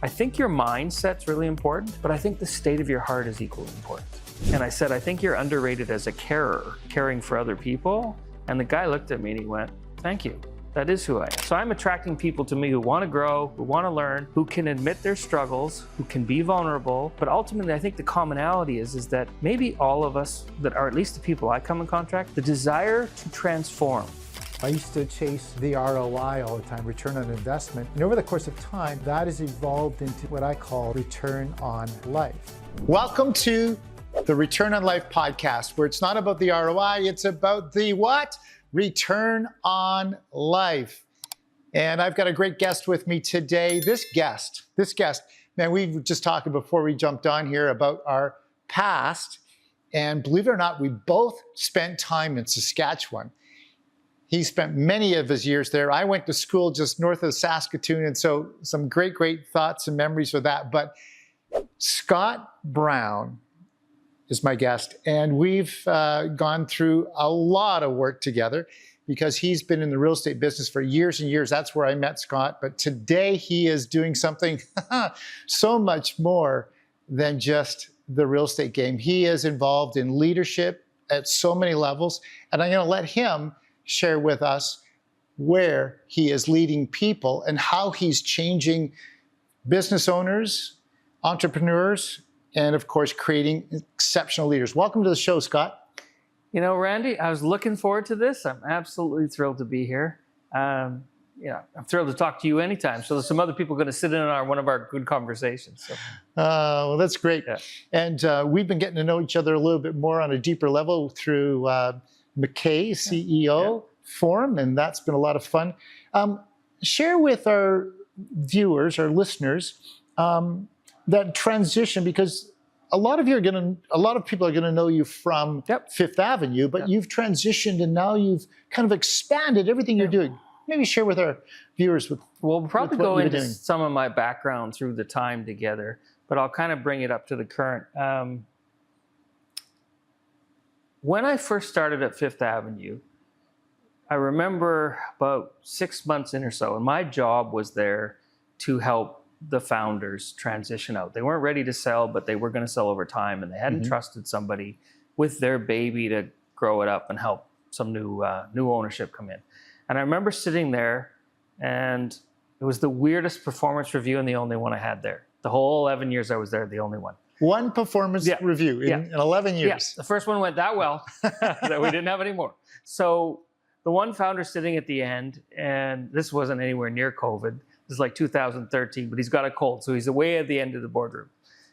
I think your mindset's really important, but I think the state of your heart is equally important. And I said, I think you're underrated as a carer, caring for other people. And the guy looked at me and he went, thank you. That is who I am. So I'm attracting people to me who want to grow, who want to learn, who can admit their struggles, who can be vulnerable. But ultimately, I think the commonality is that maybe all of us, that are at least the people I come in contact, the desire to transform. I used to chase the ROI all the time, return on investment. And over the course of time, that has evolved into what I call return on life. Welcome to the Return on Life podcast, where it's not about the ROI, it's about the what? Return on life. And I've got a great guest with me today. This guest, man, we were just talking before we jumped on here about our past. And believe it or not, we both spent time in Saskatchewan. He spent many of his years there. I went to school just north of Saskatoon, and so some great thoughts and memories of that. But Scott Brown is my guest, and we've gone through a lot of work together because he's been in the real estate business for years and years. That's where I met Scott. But today he is doing something so much more than just the real estate game. He is involved in leadership at so many levels, and I'm going to let him share with us where he is leading people and how he's changing business owners, entrepreneurs, and of course, creating exceptional leaders. Welcome to the show, Scott. You know, Randy, I was looking forward to this. I'm absolutely thrilled to be here. I'm thrilled to talk to you anytime. So there's some other people going to sit in on one of our good conversations. So. Well, that's great. Yeah. And we've been getting to know each other a little bit more on a deeper level through McKay, CEO Forum, and that's been a lot of fun. Share with our viewers, our listeners, that transition, because a lot of people are gonna know you from Fifth Avenue, but you've transitioned and now you've kind of expanded everything you're doing. Maybe share with our viewers we'll probably go into doing. Some of my background through the time together, but I'll kind of bring it up to the current. When I first started at Fifth Avenue, I remember about 6 months in or so, and my job was there to help the founders transition out. They weren't ready to sell, but they were going to sell over time, and they hadn't trusted somebody with their baby to grow it up and help some new ownership come in. And I remember sitting there, and it was the weirdest performance review and the only one I had there. The whole 11 years I was there, the only one. One performance review in 11 years. Yeah. The first one went that well that we didn't have any more. So the one founder sitting at the end, and this wasn't anywhere near COVID. This is like 2013, but he's got a cold. So he's away at the end of the boardroom.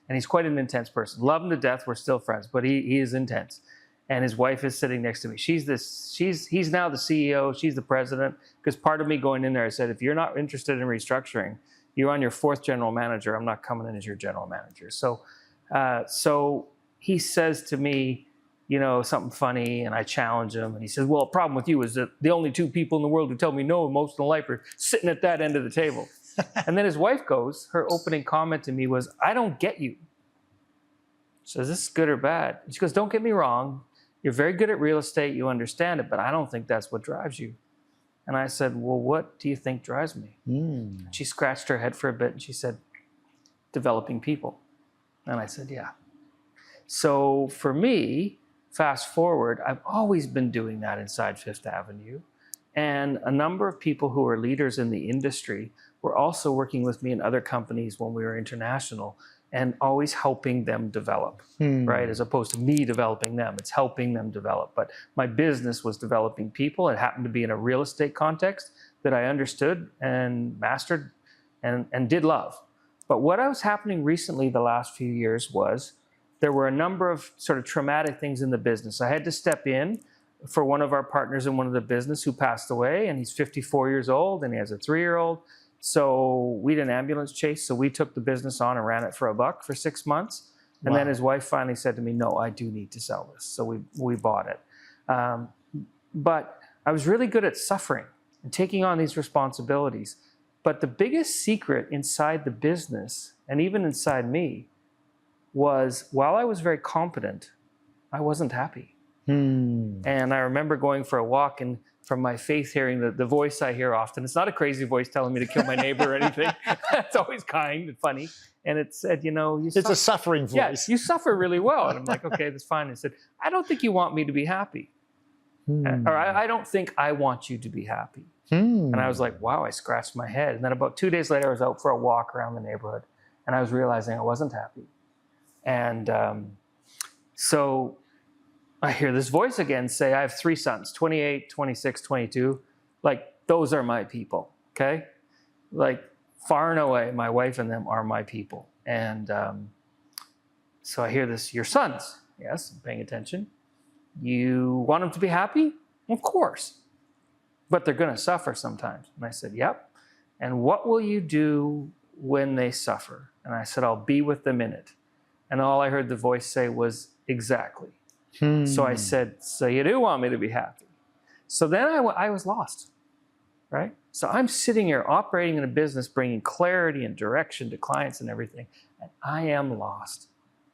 And he's quite an intense person. Love him to death. We're still friends, but he is intense. And his wife is sitting next to me. He's now the CEO. She's the president. Because part of me going in there, I said, if you're not interested in restructuring, you're on your fourth general manager. I'm not coming in as your general manager. So he says to me, you know, something funny, and I challenge him. And he says, well, the problem with you is that the only two people in the world who tell me no most of life are sitting at that end of the table. And then his wife goes, her opening comment to me was, I don't get you. So is this good or bad? She goes, don't get me wrong. You're very good at real estate. You understand it, but I don't think that's what drives you. And I said, well, what do you think drives me? She scratched her head for a bit and she said, developing people. And I said, yeah. So for me, fast forward, I've always been doing that inside Fifth Avenue. And a number of people who are leaders in the industry were also working with me in other companies when we were international and always helping them develop, right? As opposed to me developing them, it's helping them develop. But my business was developing people. It happened to be in a real estate context that I understood and mastered and did love. But what was happening recently the last few years was there were a number of sort of traumatic things in the business. I had to step in for one of our partners in one of the business who passed away, and he's 54 years old and he has a 3-year-old. So we did an ambulance chase. So we took the business on and ran it for $1 for 6 months. And then his wife finally said to me, no, I do need to sell this. So we bought it. But I was really good at suffering and taking on these responsibilities. But the biggest secret inside the business, and even inside me, was while I was very competent, I wasn't happy. And I remember going for a walk and from my faith hearing the voice I hear often. It's not a crazy voice telling me to kill my neighbor or anything. It's always kind and funny. And it said, it's a suffering voice. Yes, you suffer really well. And I'm like, okay, that's fine. It said, I don't think you want me to be happy. Or I don't think I want you to be happy. And I was like, wow, I scratched my head. And then about 2 days later, I was out for a walk around the neighborhood and I was realizing I wasn't happy. And so I hear this voice again say, I have 3 sons, 28, 26, 22. Like, those are my people, okay? Like, far and away, my wife and them are my people. And so I hear this, your sons. Yes, I'm paying attention. You want them to be happy? Of course. But they're going to suffer sometimes. And I said, yep. And what will you do when they suffer? And I said, I'll be with them in it. And all I heard the voice say was, exactly. So I said, so you do want me to be happy? So then I was lost, right? So I'm sitting here operating in a business, bringing clarity and direction to clients and everything. And I am lost.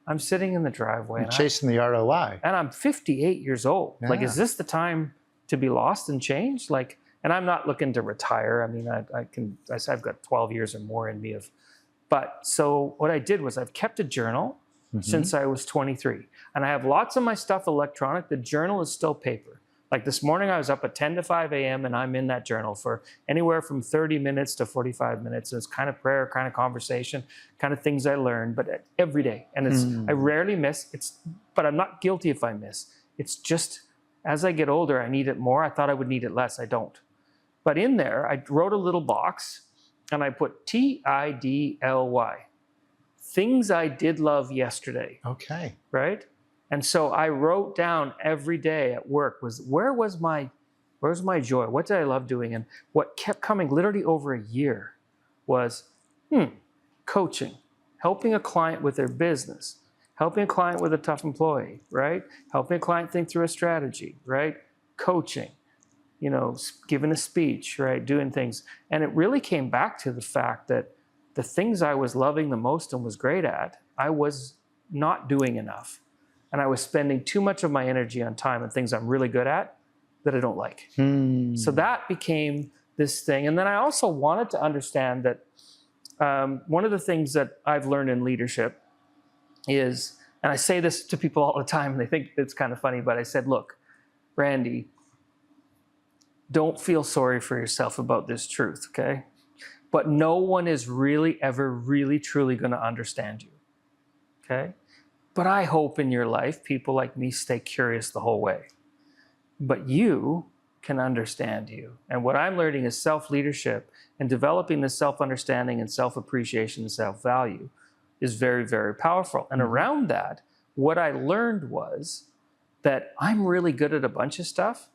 I'm sitting in the driveway. You're chasing the ROI. And I'm 58 years old. Yeah. Like, is this the time to be lost and change? Like, and I'm not looking to retire. I mean, I've got 12 years or more in me but so what I did was I've kept a journal since I was 23. And I have lots of my stuff electronic. The journal is still paper. Like this morning, I was up at 10 to 5 a.m. and I'm in that journal for anywhere from 30 minutes to 45 minutes. It's kind of prayer, kind of conversation, kind of things I learned, but every day. And I rarely miss. But I'm not guilty if I miss. It's just, as I get older, I need it more. I thought I would need it less. I don't. But in there, I wrote a little box and I put TIDLY. Things I did love yesterday. Okay. Right? And so I wrote down every day at work where's my joy? What did I love doing? And what kept coming literally over a year was coaching, helping a client with their business, helping a client with a tough employee, right? Helping a client think through a strategy, right? Coaching, giving a speech, right? Doing things. And it really came back to the fact that the things I was loving the most and was great at, I was not doing enough. And I was spending too much of my energy on time on things I'm really good at that I don't like. So that became this thing. And then I also wanted to understand that one of the things that I've learned in leadership is, and I say this to people all the time, and they think it's kind of funny, but I said, look, Randy, don't feel sorry for yourself about this truth, okay? But no one is really ever really truly going to understand you, okay? But I hope in your life, people like me stay curious the whole way. But you can understand you. And what I'm learning is self-leadership and developing this self-understanding and self-appreciation and self-value is very, very powerful. And around that, what I learned was that I'm really good at a bunch of stuff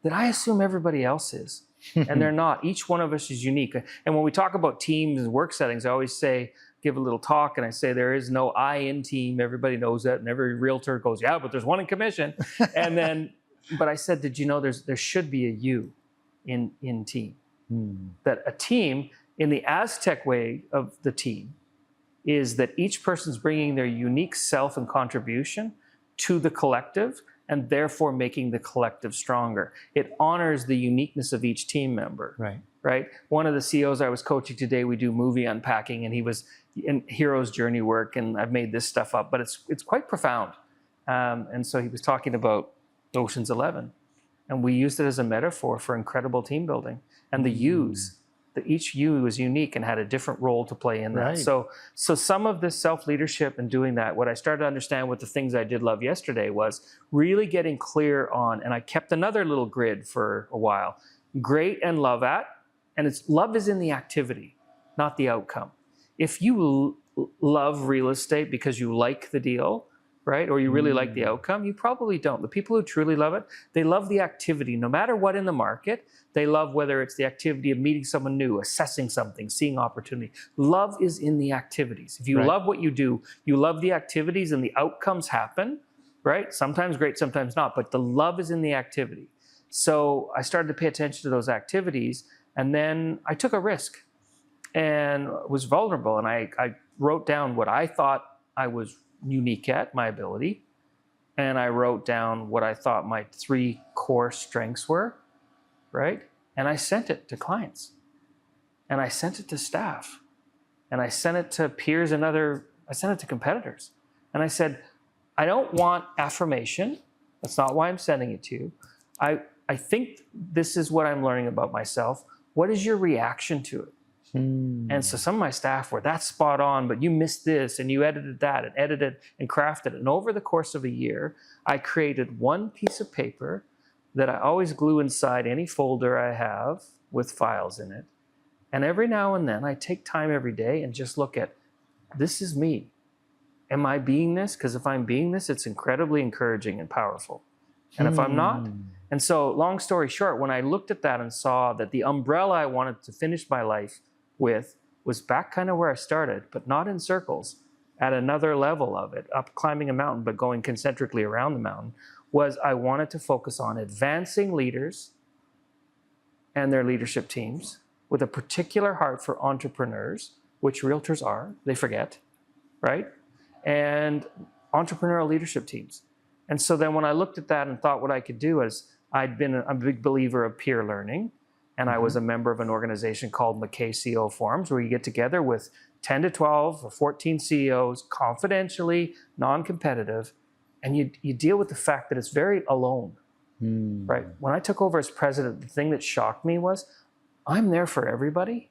that I assume everybody else is. And they're not. Each one of us is unique. And when we talk about teams and work settings, I always say, give a little talk, and I say there is no I in team. Everybody knows that, and every realtor goes, yeah, but there's one in commission. And then, but I said, did you know there should be a you in team? That a team, in the Aztec way of the team, is that each person's bringing their unique self and contribution to the collective, and therefore making the collective stronger. It honors the uniqueness of each team member. Right? One of the CEOs I was coaching today, we do movie unpacking, and he was in hero's journey work, and I've made this stuff up, but it's quite profound. And so he was talking about Ocean's 11, and we used it as a metaphor for incredible team building. And the yous, that each you was unique and had a different role to play in that. Right. So some of this self-leadership and doing that, what I started to understand with the things I did love yesterday was really getting clear on, and I kept another little grid for a while, great and love at, and love is in the activity, not the outcome. If you love real estate because you like the deal, right? Or you really like the outcome, you probably don't. The people who truly love it, they love the activity, no matter what in the market. They love whether it's the activity of meeting someone new, assessing something, seeing opportunity. Love is in the activities. If you love what you do, you love the activities and the outcomes happen, right? Sometimes great, sometimes not, but the love is in the activity. So I started to pay attention to those activities, and then I took a risk and was vulnerable. And I wrote down what I thought I was unique at, my ability. And I wrote down what I thought my 3 core strengths were. right? And I sent it to clients, and I sent it to staff, and I sent it to peers and I sent it to competitors. And I said, I don't want affirmation. That's not why I'm sending it to you. I think this is what I'm learning about myself. What is your reaction to it? And so some of my staff were, that's spot on, but you missed this and you edited that and edited and crafted it. And over the course of a year, I created one piece of paper that I always glue inside any folder I have with files in it. And every now and then I take time every day and just look at, this is me. Am I being this? Because if I'm being this, it's incredibly encouraging and powerful. And if I'm not, and so long story short, when I looked at that and saw that the umbrella I wanted to finish my life with was back kind of where I started, but not in circles, at another level of it, up climbing a mountain, but going concentrically around the mountain, was I wanted to focus on advancing leaders and their leadership teams with a particular heart for entrepreneurs, which realtors are, they forget, right? And entrepreneurial leadership teams. And so then when I looked at that and thought what I could do is, I'm a big believer of peer learning, and I was a member of an organization called McKay CEO Forums, where you get together with 10 to 12 or 14 CEOs, confidentially, non-competitive, and you deal with the fact that it's very alone, right? When I took over as president, the thing that shocked me was, I'm there for everybody.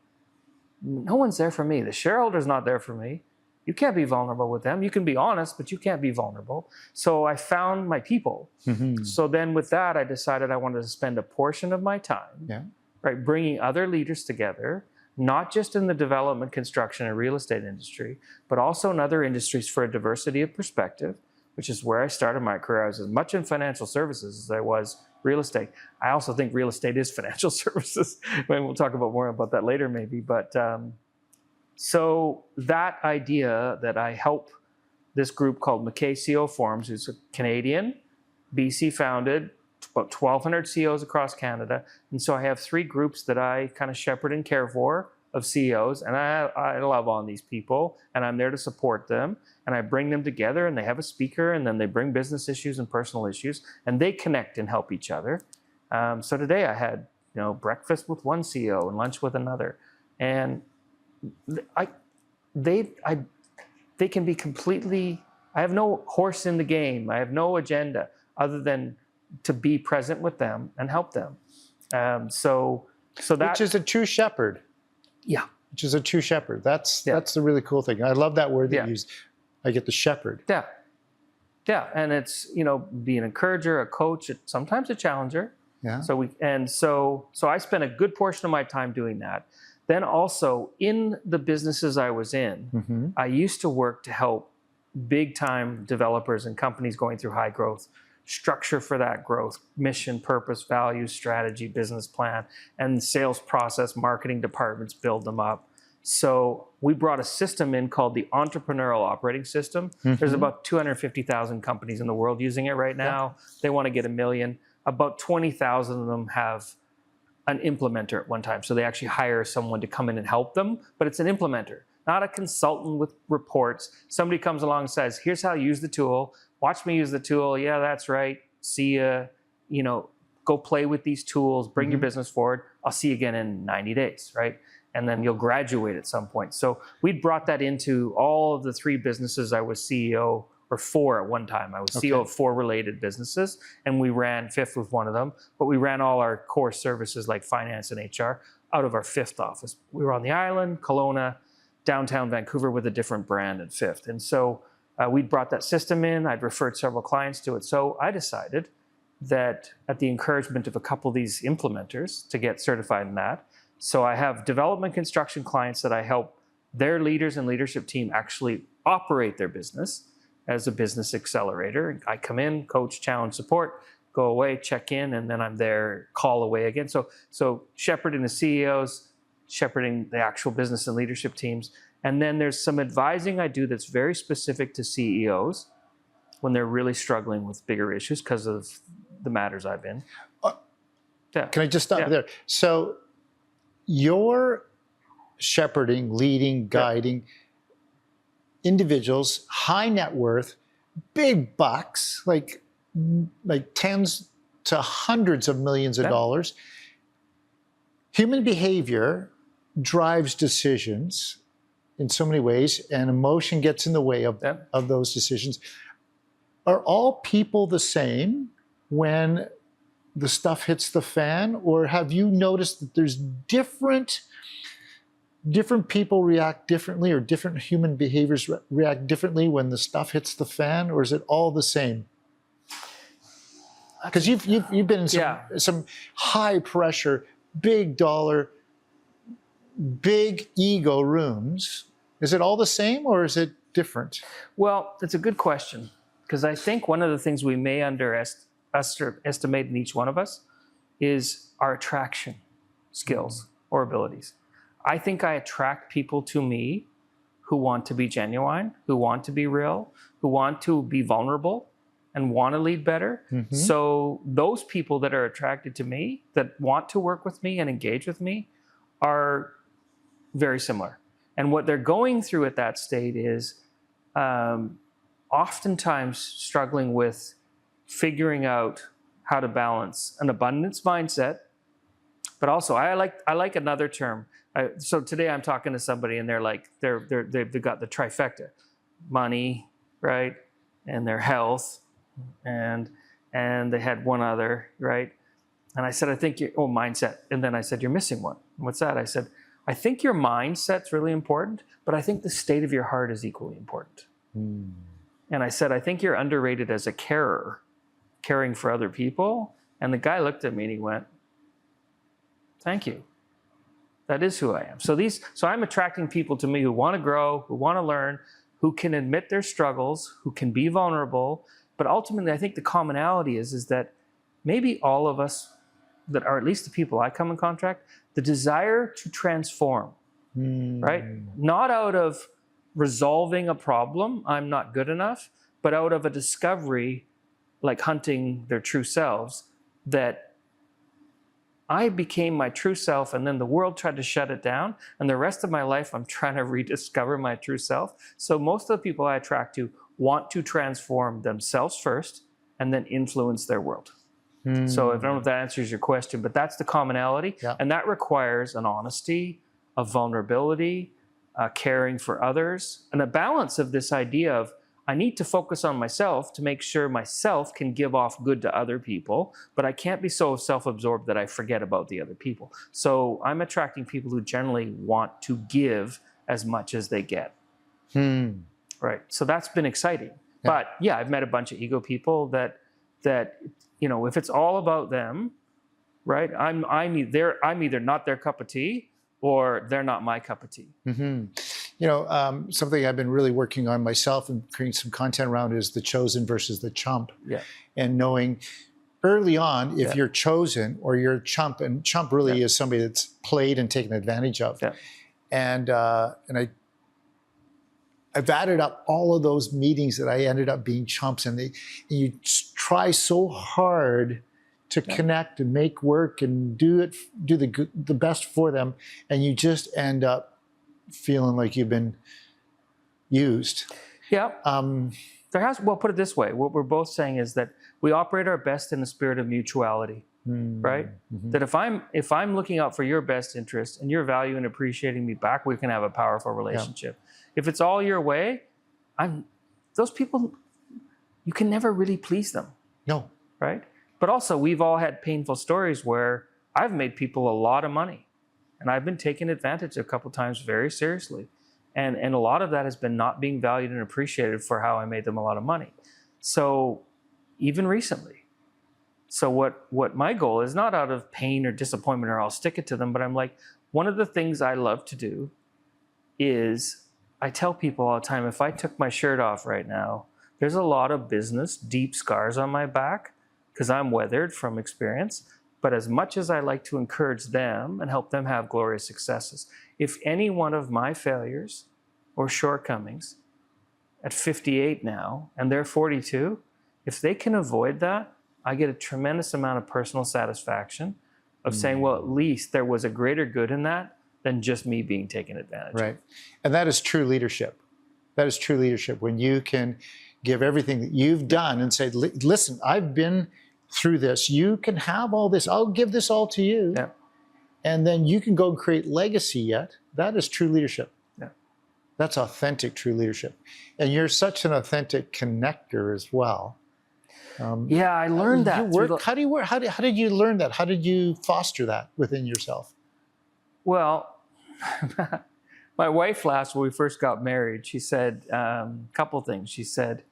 No one's there for me. The shareholder's not there for me. You can't be vulnerable with them. You can be honest, but you can't be vulnerable. So I found my people. So then with that, I decided I wanted to spend a portion of my time, right, bringing other leaders together, not just in the development, construction, and real estate industry, but also in other industries for a diversity of perspective, which is where I started my career. I was as much in financial services as I was real estate. I also think real estate is financial services. We'll talk about more about that later maybe, but so that idea that I help this group called McKay CEO Forums, who's a Canadian, BC founded, about 1,200 CEOs across Canada. And so I have 3 groups that I kind of shepherd and care for of CEOs. And I love on these people, and I'm there to support them. And I bring them together, and they have a speaker, and then they bring business issues and personal issues, and they connect and help each other. So today I had, breakfast with one CEO and lunch with another. And they can be completely, I have no horse in the game. I have no agenda other than to be present with them and help them. So that, which is a true shepherd. Yeah. Which is a true shepherd. That's the really cool thing. I love that word that you used. I get the shepherd. Yeah. Yeah. And it's, be an encourager, a coach, sometimes a challenger. Yeah. So I spent a good portion of my time doing that. Then also in the businesses I was in, I used to work to help big time developers and companies going through high growth, structure for that growth, mission, purpose, values, strategy, business plan, and sales process, marketing departments build them up. So we brought a system in called the Entrepreneurial Operating System. There's about 250,000 companies in the world using it right now. They want to get 1 million. About 20,000 of them have an implementer at one time. So they actually hire someone to come in and help them, but it's an implementer, not a consultant with reports. Somebody comes along and says, here's how you use the tool. Watch me use the tool. Yeah, that's right. See ya. Go play with these tools, bring your business forward. I'll see you again in 90 days, right? And then you'll graduate at some point. So we brought that into all of the 3 businesses I was CEO, or 4 at one time. I was CEO of 4 related businesses, and we ran 5th with one of them, but we ran all our core services like finance and HR out of our 5th office. We were on the island, Kelowna, downtown Vancouver with a different brand at 5th. And so we'd brought that system in. I'd referred several clients to it. So I decided that at the encouragement of a couple of these implementers to get certified in that. So I have development construction clients that I help their leaders and leadership team actually operate their business as a business accelerator. I come in, coach, challenge, support, go away, check in, and then I'm there, call away again. So shepherding the CEOs, shepherding the actual business and leadership teams. And then there's some advising I do that's very specific to CEOs when they're really struggling with bigger issues because of the matters I've been. Can I just stop there? So you're shepherding, leading, guiding individuals, high net worth, big bucks, like tens to hundreds of millions of dollars. human behavior drives decisions in so many ways, and emotion gets in the way of those decisions. Are all people the same when the stuff hits the fan, or have you noticed that there's different people react differently, or different human behaviors react differently when the stuff hits the fan, or is it all the same? Because you've been in some high pressure, big dollar, big ego rooms. Is it all the same, or is it different? Well, it's a good question, because I think one of the things we may underestimate in each one of us is our attraction skills or abilities. I think I attract people to me who want to be genuine, who want to be real, who want to be vulnerable and want to lead better. Mm-hmm. So those people that are attracted to me, that want to work with me and engage with me, are very similar. And what they're going through at that state is oftentimes struggling with figuring out how to balance an abundance mindset, but also I like another term. So today I'm talking to somebody and they're like, they've got the trifecta: money, right, and their health, and they had one other, right? And I said, I think mindset. And then I said, you're missing one. What's that? I said, I think your mindset's really important, but I think the state of your heart is equally important. Mm. And I said, I think you're underrated as a carer, caring for other people. And the guy looked at me and he went, thank you. That is who I am. So I'm attracting people to me who want to grow, who want to learn, who can admit their struggles, who can be vulnerable. But ultimately, I think the commonality is that maybe all of us, that are at least the people I come in contact, the desire to transform, right? Not out of resolving a problem, I'm not good enough, but out of a discovery, like hunting their true selves, that I became my true self and then the world tried to shut it down. And the rest of my life, I'm trying to rediscover my true self. So most of the people I attract to want to transform themselves first and then influence their world. So I don't know if that answers your question, but that's the commonality. Yeah. And that requires an honesty, a vulnerability, caring for others, and a balance of this idea of I need to focus on myself to make sure myself can give off good to other people, but I can't be so self-absorbed that I forget about the other people. So I'm attracting people who generally want to give as much as they get. Right. So that's been exciting. Yeah. But yeah, I've met a bunch of ego people that if it's all about them, right? I'm either not their cup of tea or they're not my cup of tea. Mm-hmm. Something I've been really working on myself and creating some content around is the chosen versus the chump. Yeah. And knowing early on if you're chosen or you're a chump, and chump really is somebody that's played and taken advantage of. Yeah. And I've added up all of those meetings that I ended up being chumps, and you try so hard to connect and make work and do the best for them, and you just end up feeling like you've been used. Yeah. Put it this way. What we're both saying is that we operate our best in the spirit of mutuality, right? Mm-hmm. That if I'm looking out for your best interest and you're valuing and appreciating me back, we can have a powerful relationship. Yeah. If it's all your way, those people, you can never really please them. No. Right? But also, we've all had painful stories where I've made people a lot of money and I've been taken advantage of a couple times very seriously. And a lot of that has been not being valued and appreciated for how I made them a lot of money. So even recently. So what my goal is, not out of pain or disappointment or I'll stick it to them, but I'm like, one of the things I love to do is I tell people all the time, if I took my shirt off right now, there's a lot of business, deep scars on my back because I'm weathered from experience. But as much as I like to encourage them and help them have glorious successes, if any one of my failures or shortcomings at 58 now, and they're 42, if they can avoid that, I get a tremendous amount of personal satisfaction of saying, well, at least there was a greater good in that than just me being taken advantage of. Right. And that is true leadership. That is true leadership, when you can give everything that you've done and say, listen, I've been through this. You can have all this. I'll give this all to you. Yeah. and then you can go and create legacy yet. That is true leadership. Yeah. That's authentic, true leadership. And you're such an authentic connector as well. Yeah, I learned that. How do you work? How did you learn that? How did you foster that within yourself? Well, my wife last, when we first got married, she said a couple things. She said,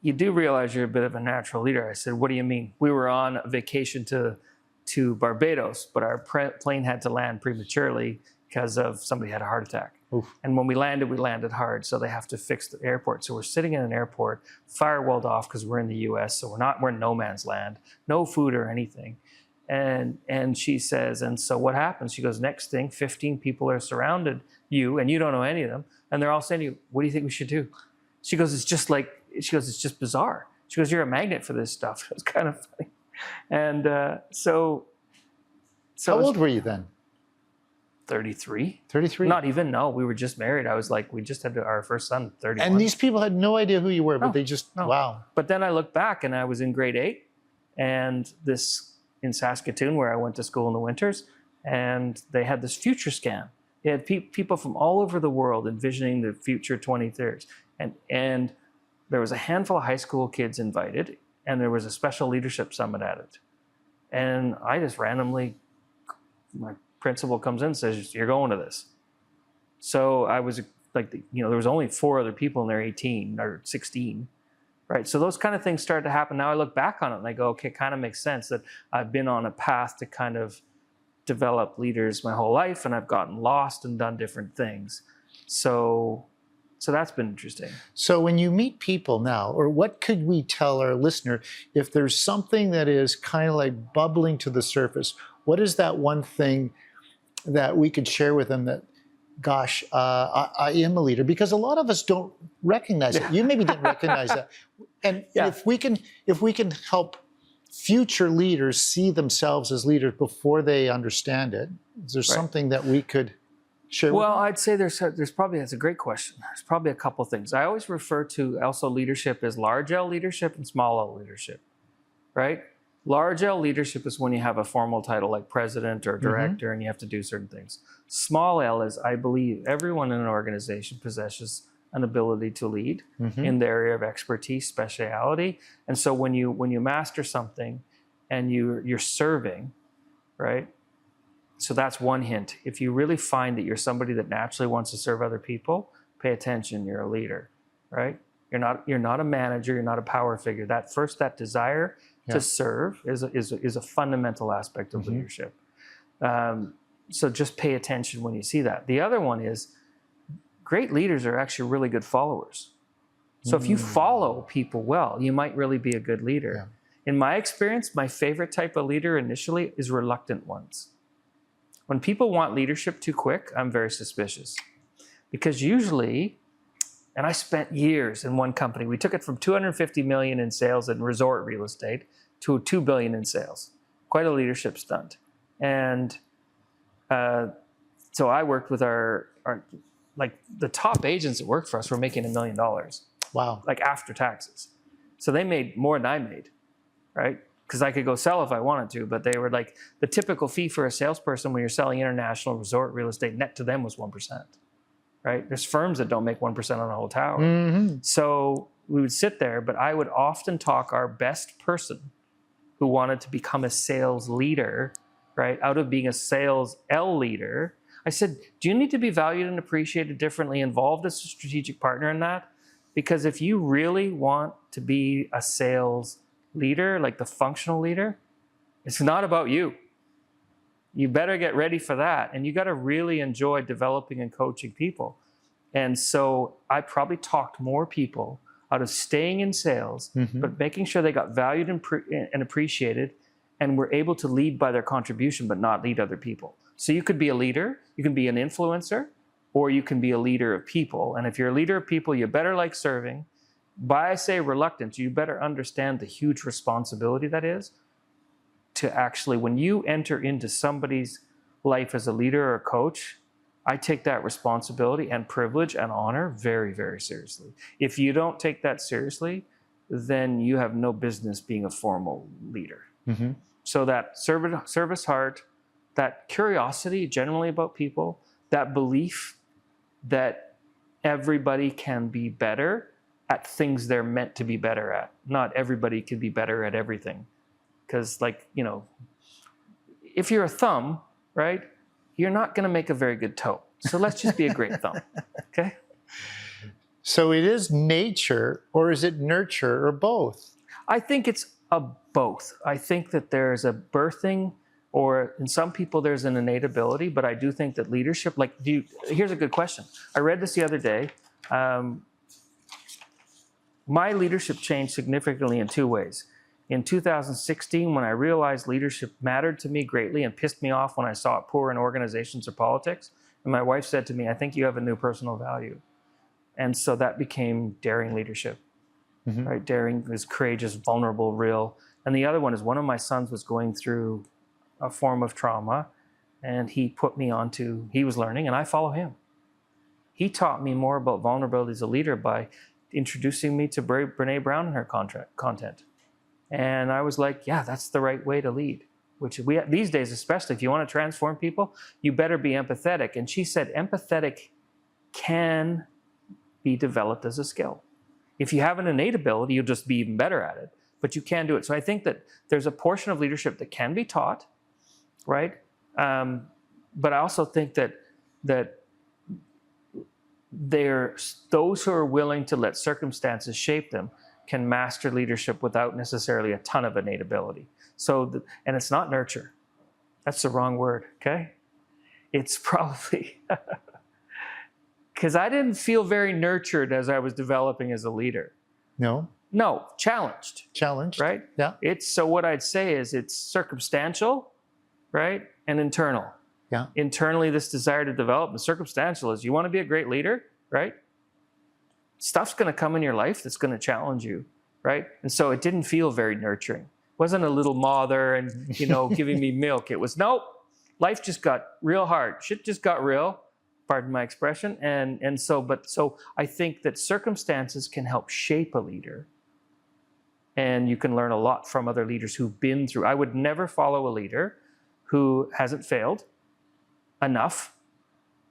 "You do realize you're a bit of a natural leader." I said, "What do you mean?" We were on a vacation to Barbados, but our plane had to land prematurely because of somebody had a heart attack. Oof. And when we landed hard, so they have to fix the airport. So we're sitting in an airport, firewalled off because we're in the US, so we're in no man's land, no food or anything. And she says, and so what happens? She goes, next thing, 15 people are surrounded you, and you don't know any of them, and they're all saying to you, "What do you think we should do?" She goes, it's just bizarre. She goes, "You're a magnet for this stuff." It was kind of funny. And so How old were you then? 33. 33? Not even, no. We were just married. I was like, we just had our first son, 31. And these people had no idea who you were, but No, they just, no. wow. But then I look back and I was in grade 8 and in Saskatoon where I went to school in the winters, and they had this future scan. They had people from all over the world envisioning the future 2030s. And there was a handful of high school kids invited, and there was a special leadership summit at it. And I just randomly, my principal comes in and says, "You're going to this." So I was like, there was only 4 other people in there, 18 or 16, right? So those kind of things started to happen. Now I look back on it and I go, okay, it kind of makes sense that I've been on a path to kind of develop leaders my whole life, and I've gotten lost and done different things. So that's been interesting. So when you meet people now, or what could we tell our listener if there's something that is kind of like bubbling to the surface? What is that one thing that we could share with them that, gosh, I am a leader? Because a lot of us don't recognize it. You maybe didn't recognize that. And if we can help future leaders see themselves as leaders before they understand it, is there something that we could share with them? Well, I'd say there's probably, that's a great question. There's probably a couple things. I always refer to also leadership as large L leadership and small L leadership, right? Large L leadership is when you have a formal title like president or director and you have to do certain things. Small L is, I believe, everyone in an organization possesses an ability to lead in the area of expertise, speciality. And so when you master something and you're serving, right? So that's one hint. If you really find that you're somebody that naturally wants to serve other people, pay attention, you're a leader, right? You're not a manager, you're not a power figure. That desire to serve is a fundamental aspect of leadership. So just pay attention when you see that. The other one is great leaders are actually really good followers. So if you follow people well, you might really be a good leader. Yeah. In my experience, my favorite type of leader initially is reluctant ones. When people want leadership too quick, I'm very suspicious. Because usually, and I spent years in one company, we took it from 250 million in sales in resort real estate to 2 billion in sales. Quite a leadership stunt. And so I worked with our like the top agents that worked for us were making $1 million. Wow. Like after taxes. So they made more than I made, right? Because I could go sell if I wanted to, but they were like, the typical fee for a salesperson when you're selling international resort real estate, net to them was 1%, right? There's firms that don't make 1% on a whole tower. So we would sit there, but I would often talk our best person who wanted to become a sales leader, right? Out of being a sales L leader, I said, do you need to be valued and appreciated differently, involved as a strategic partner in that? Because if you really want to be a sales leader, like the functional leader, it's not about you. You better get ready for that. And you got to really enjoy developing and coaching people. And so I probably talked more people out of staying in sales, but making sure they got valued and appreciated and were able to lead by their contribution, but not lead other people. So you could be a leader, you can be an influencer, or you can be a leader of people. And if you're a leader of people, you better like serving. By I say reluctance, you better understand the huge responsibility that is to actually, when you enter into somebody's life as a leader or a coach, I take that responsibility and privilege and honor very, very seriously. If you don't take that seriously, then you have no business being a formal leader. So that service heart, that curiosity generally about people, that belief that everybody can be better at things they're meant to be better at. Not everybody can be better at everything. Because, like, you know, if you're a thumb, right, you're not going to make a very good toe. So let's just be a great thumb. Okay? So it is nature, or is it nurture, or both? I think it's a both. I think that there's a birthing, or in some people there's an innate ability, but I do think that leadership, like, here's a good question. I read this the other day. My leadership changed significantly in two ways. In 2016, when I realized leadership mattered to me greatly and pissed me off when I saw it poor in organizations or politics, and my wife said to me, I think you have a new personal value. And so that became daring leadership, right? Daring is courageous, vulnerable, real. And the other one is one of my sons was going through a form of trauma, and he put me onto, he was learning, and I follow him. He taught me more about vulnerability as a leader by introducing me to Brene Brown and her content. And I was like, yeah, that's the right way to lead. Which these days, especially if you want to transform people, you better be empathetic. And she said, empathetic can be developed as a skill. If you have an innate ability, you'll just be even better at it. But you can do it. So I think that there's a portion of leadership that can be taught, right? But I also think that those who are willing to let circumstances shape them can master leadership without necessarily a ton of innate ability. So, and it's not nurture. That's the wrong word, okay? It's probably, because I didn't feel very nurtured as I was developing as a leader. No? No, challenged. Challenged? Right? Yeah. So what I'd say is it's circumstantial, right? And internal. Yeah. Internally, this desire to develop, and circumstantial is you want to be a great leader, right? Stuff's going to come in your life that's going to challenge you, right? And so it didn't feel very nurturing. It wasn't a little mother and, you know, giving me milk. It was, nope, life just got real hard. Shit just got real, pardon my expression. So I think that circumstances can help shape a leader. And you can learn a lot from other leaders who've been through. I would never follow a leader who hasn't failed enough.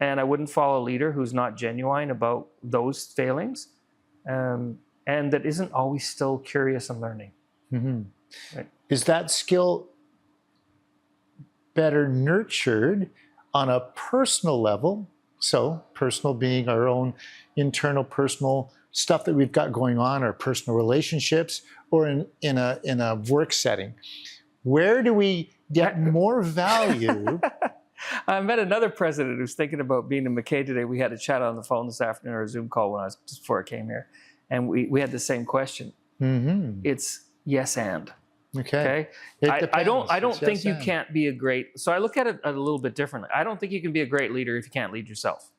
And I wouldn't follow a leader who's not genuine about those failings, and that isn't always still curious and learning. Right? Is that skill better nurtured on a personal level? So personal being our own internal personal stuff that we've got going on, our personal relationships, or in a work setting. Where do we get more value? I met another president who's thinking about being in McKay today. We had a chat on the phone this afternoon, or a Zoom call just before I came here. And we had the same question. It's yes and. Okay. I don't think you can't be a great, so I look at it a little bit differently. I don't think you can be a great leader if you can't lead yourself.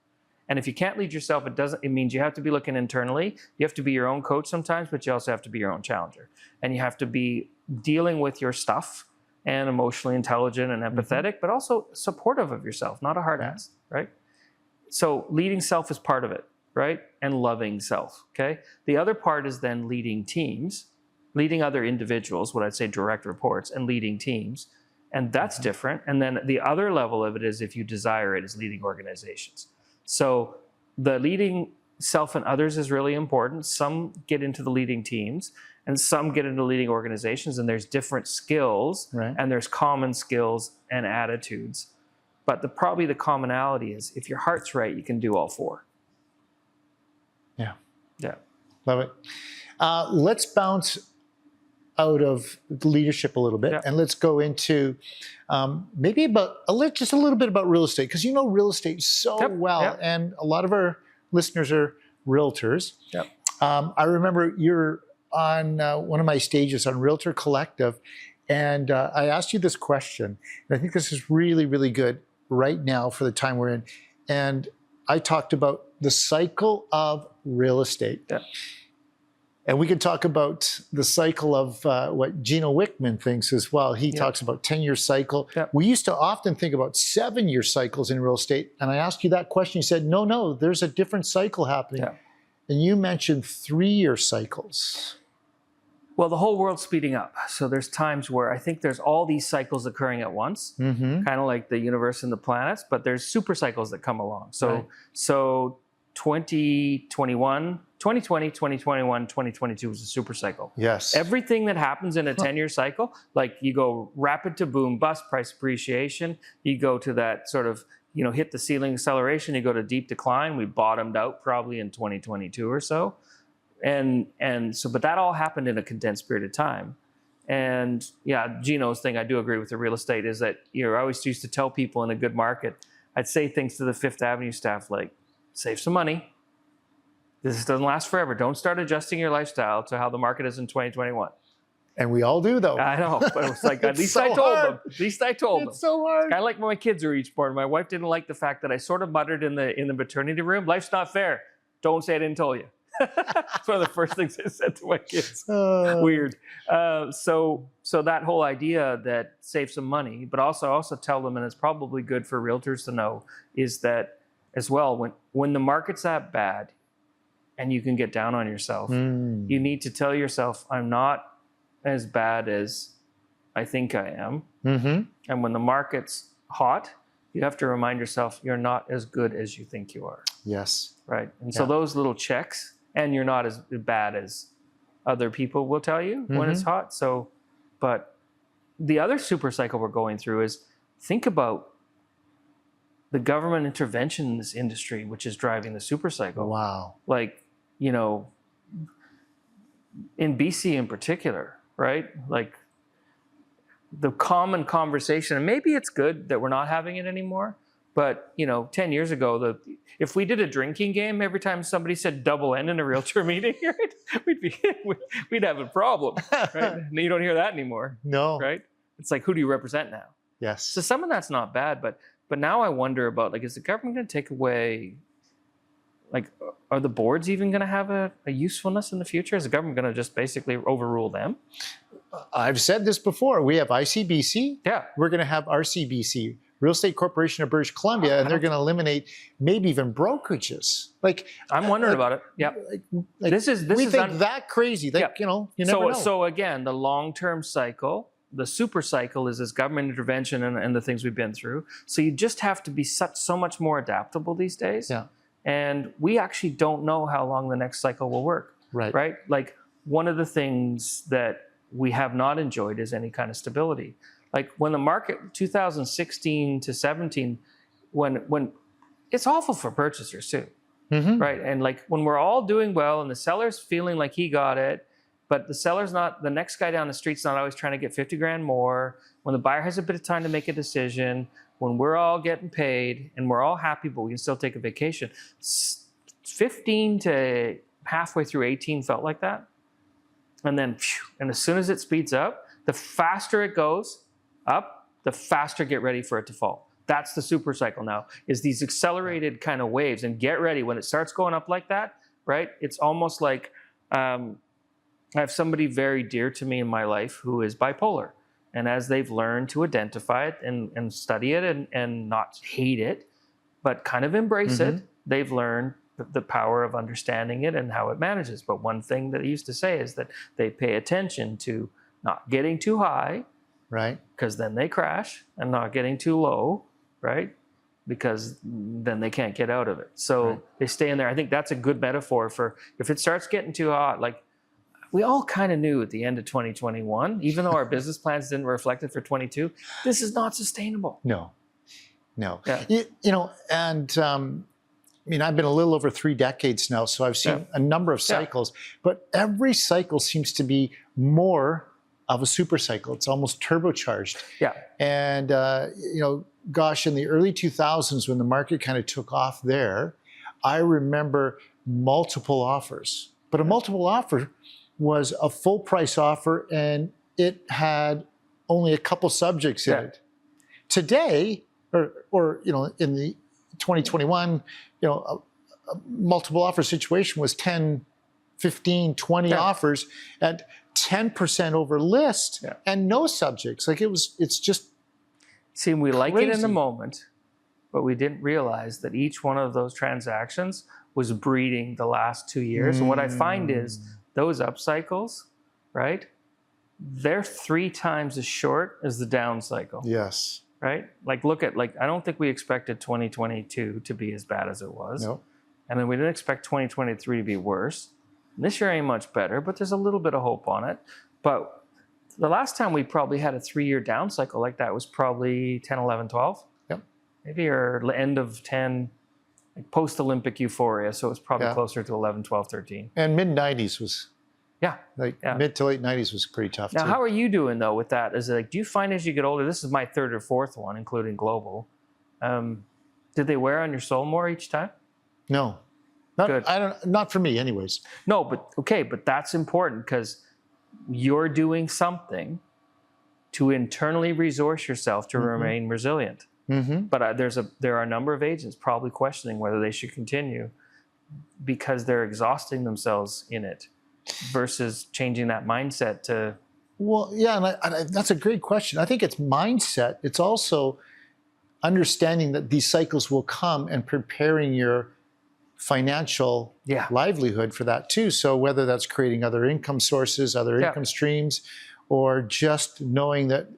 And if you can't lead yourself, it means you have to be looking internally. You have to be your own coach sometimes, but you also have to be your own challenger. And you have to be dealing with your stuff and emotionally intelligent and empathetic, but also supportive of yourself, not a hard ass, right? So leading self is part of it, right? And loving self, okay? The other part is then leading teams, leading other individuals, what I'd say direct reports, and leading teams. And that's different. And then the other level of it is, if you desire it, is leading organizations. So the leading self and others is really important. Some get into the leading teams, and some get into leading organizations, and there's different skills, and there's common skills and attitudes. But probably the commonality is, if your heart's right, you can do all four. Yeah. Yeah. Love it. Let's bounce out of leadership a little bit, and let's go into maybe just a little bit about real estate, because you know real estate so well, and a lot of our listeners are realtors. I remember you're on one of my stages on Realtor Collective, and I asked you this question, and I think this is really, really good right now for the time we're in. And I talked about the cycle of real estate. And we could talk about the cycle of what Gino Wickman thinks as well. He talks about 10-year cycle. We used to often think about 7-year cycles in real estate. And I asked you that question. You said, no, there's a different cycle happening. And you mentioned 3-year cycles. Well, the whole world's speeding up. So there's times where I think there's all these cycles occurring at once, kind of like the universe and the planets, but there's super cycles that come along. So, so 2021, 2020, 2021, 2022 was a super cycle. Yes. Everything that happens in a 10-year cycle, like you go rapid to boom, bust, price appreciation, you go to that sort of, you know, hit the ceiling acceleration, you go to deep decline. We bottomed out probably in 2022 or so. And so, but that all happened in a condensed period of time. And yeah, Gino's thing, I do agree with the real estate, is that, you know, I always used to tell people in a good market, I'd say things to the Fifth Avenue staff like, save some money. This doesn't last forever. Don't start adjusting your lifestyle to how the market is in 2021. And we all do, though. I know, but it was like, at least so I told them. At least I told them. It's so hard. Kind of like when my kids were each born. My wife didn't like the fact that I sort of muttered in the maternity room, life's not fair. Don't say I didn't tell you. That's one of the first things I said to my kids. Weird. So that whole idea that save some money, but also tell them, and it's probably good for realtors to know, is that as well, when the market's that bad and you can get down on yourself, you need to tell yourself, I'm not as bad as I think I am. And when the market's hot, you have to remind yourself you're not as good as you think you are. Yes. Right. And so those little checks, and you're not as bad as other people will tell you when it's hot. So, but the other super cycle we're going through is, think about the government intervention in this industry, which is driving the super cycle. Wow. Like, you know, in BC in particular, right? Like the common conversation, and maybe it's good that we're not having it anymore, but, you know, 10 years ago, if we did a drinking game every time somebody said double N in a realtor meeting, right, we'd have a problem, right? You don't hear that anymore. No. Right? It's like, who do you represent now? Yes. So some of that's not bad, but now I wonder about, like, is the government going to take away, like, are the boards even going to have a usefulness in the future? Is the government going to just basically overrule them? I've said this before. We have ICBC. Yeah. We're going to have RCBC, Real Estate Corporation of British Columbia, and they're going to eliminate maybe even brokerages. Like, I'm wondering about it. Yeah. Like, this is we think that crazy. Like, you know, you never know. So again, the long-term cycle, the super cycle, is this government intervention and the things we've been through. So you just have to be so much more adaptable these days. Yeah. And we actually don't know how long the next cycle will work. Right. Right. Like, one of the things that we have not enjoyed is any kind of stability. Like, when the market 2016 to 17, when it's awful for purchasers too, right? And like, when we're all doing well and the seller's feeling like he got it, but the next guy down the street's not always trying to get 50 grand more. When the buyer has a bit of time to make a decision, when we're all getting paid and we're all happy, but we can still take a vacation. 15 to halfway through 18 felt like that. And then, and as soon as it speeds up, the faster it goes up, the faster get ready for it to fall. That's the super cycle now, is these accelerated kind of waves. And get ready, when it starts going up like that, right? It's almost like, I have somebody very dear to me in my life who is bipolar. And as they've learned to identify it and study it and not hate it, but kind of embrace it, they've learned the power of understanding it and how it manages. But one thing that he used to say is that they pay attention to not getting too high, right? Because then they crash, and not getting too low, right? Because then they can't get out of it. So they stay in there. I think that's a good metaphor for if it starts getting too hot. Like, we all kind of knew at the end of 2021, even though our business plans didn't reflect it for 22, this is not sustainable. No. Yeah. You know, and I mean, I've been a little over 3 decades now, so I've seen a number of cycles, but every cycle seems to be more of a super cycle. It's almost turbocharged. Yeah. And, you know, gosh, in the early 2000s, when the market kind of took off there, I remember multiple offers. But a multiple offer was a full price offer, and it had only a couple subjects in it. Today, or you know, in the 2021, you know, a multiple offer situation was 10, 15, 20 offers at 10% over list and no subjects. Like, it's just See, we crazy. like it in the moment, but we didn't realize that each one of those transactions was breeding the last 2 years. And what I find is those up cycles, right? They're 3 times as short as the down cycle, Yes. right? Like look at, like, I don't think we expected 2022 to be as bad as it was. No. And then we didn't expect 2023 to be worse. This year ain't much better, but there's a little bit of hope on it. But the last time we probably had a 3-year down cycle like that was probably 10, 11, 12. Yep. Maybe or end of 10, like post-Olympic euphoria. So it's probably Yeah. closer to 11, 12, 13. And mid-90s was, Yeah. like Yeah. mid to late 90s was pretty tough Now, too. how are you doing though with that? Is it like, do you find as you get older, this is my 3rd or 4th one, including global. Did they wear on your soul more each time? No. Good. Not for me anyways. No, but okay, but that's important because you're doing something to internally resource yourself to remain resilient. Mm-hmm. But there are a number of agents probably questioning whether they should continue because they're exhausting themselves in it versus changing that mindset to. Well, yeah, and that's a great question. I think it's mindset. It's also understanding that these cycles will come and preparing your financial livelihood for that too. So whether that's creating other income sources, other income streams, or just knowing that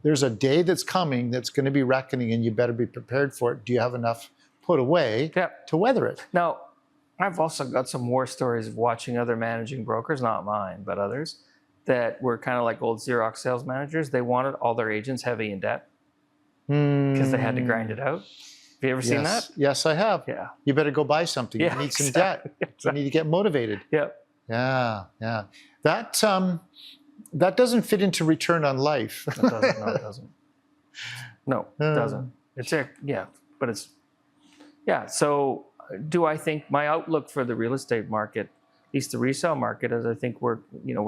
there's a day that's coming that's going to be reckoning and you better be prepared for it. Do you have enough put away to weather it? Now, I've also got some war stories of watching other managing brokers, not mine, but others, that were kind of like old Xerox sales managers. They wanted all their agents heavy in debt because they had to grind it out. Have you ever seen that? Yes, I have. Yeah. You better go buy something. Yeah, you need some exactly. debt. You need to get motivated. Yep. Yeah. That doesn't fit into return on life. It doesn't. No, it doesn't. No, it doesn't. It's but it's So do I think my outlook for the real estate market, at least the resale market, is I think we're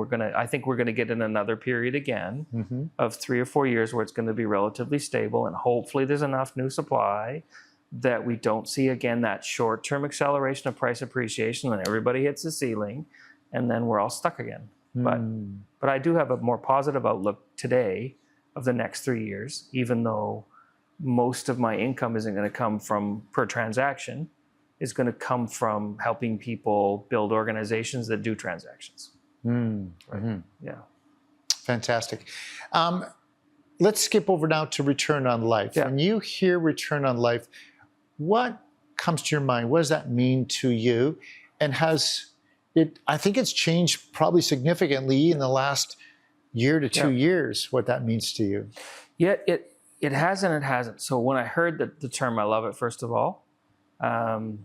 gonna get in another period again of 3 or 4 years where it's going to be relatively stable, and hopefully there's enough new supply that we don't see again that short-term acceleration of price appreciation and everybody hits the ceiling, and then we're all stuck again. But I do have a more positive outlook today of the next 3 years, even though most of my income isn't going to come from per transaction. Is going to come from helping people build organizations that do transactions. Right? Yeah. Fantastic. Let's skip over now to return on life. Yeah. When you hear return on life, what comes to your mind? What does that mean to you? And I think it's changed probably significantly in the last year to 2 years, what that means to you. Yeah, it has and it hasn't. So when I heard the term, I love it, first of all. And